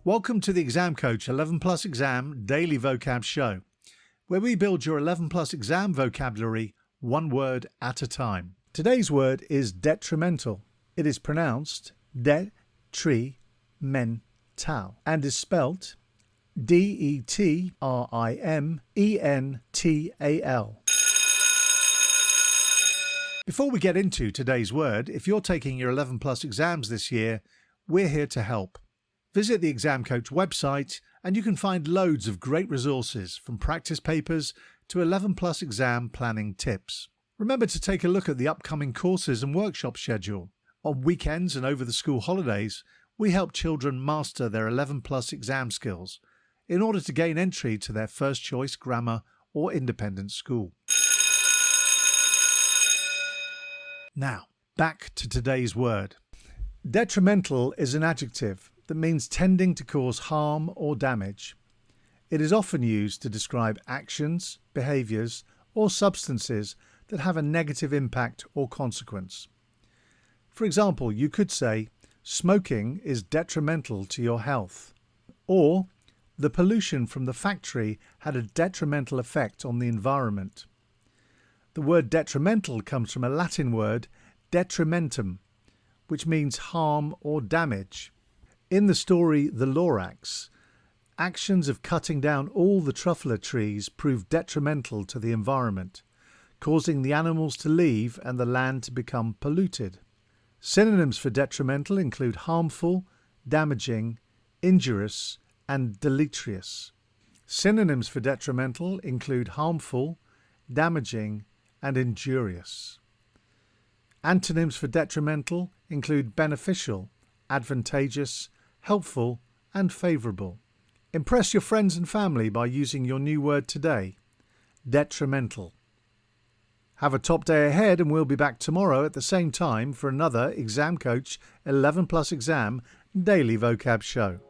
Welcome to the Exam Coach 11 Plus Exam Daily Vocab Show, where we build your 11 Plus Exam vocabulary one word at a time. Today's word is detrimental. It is pronounced detrimental and is spelt D-E-T-R-I-M-E-N-T-A-L. Before we get into today's word, if you're taking your 11 Plus exams this year, we're here to help. Visit the Exam Coach website and you can find loads of great resources from practice papers to 11 Plus exam planning tips. Remember to take a look at the upcoming courses and workshop schedule. On weekends and over the school holidays, we help children master their 11 Plus exam skills in order to gain entry to their first choice grammar or independent school. Now, back to today's word. Detrimental is an adjective that means tending to cause harm or damage. It is often used to describe actions, behaviours, or substances that have a negative impact or consequence. For example, you could say, smoking is detrimental to your health, or the pollution from the factory had a detrimental effect on the environment. The word detrimental comes from a Latin word detrimentum, which means harm or damage. In the story The Lorax, actions of cutting down all the truffula trees proved detrimental to the environment, causing the animals to leave and the land to become polluted. Synonyms for detrimental include harmful, damaging, injurious, and deleterious. Synonyms for detrimental include harmful, damaging, and injurious. Antonyms for detrimental include beneficial, advantageous, helpful, and favourable. Impress your friends and family by using your new word today, detrimental. Have a top day ahead, and we'll be back tomorrow at the same time for another Exam Coach 11 Plus Exam Daily Vocab Show.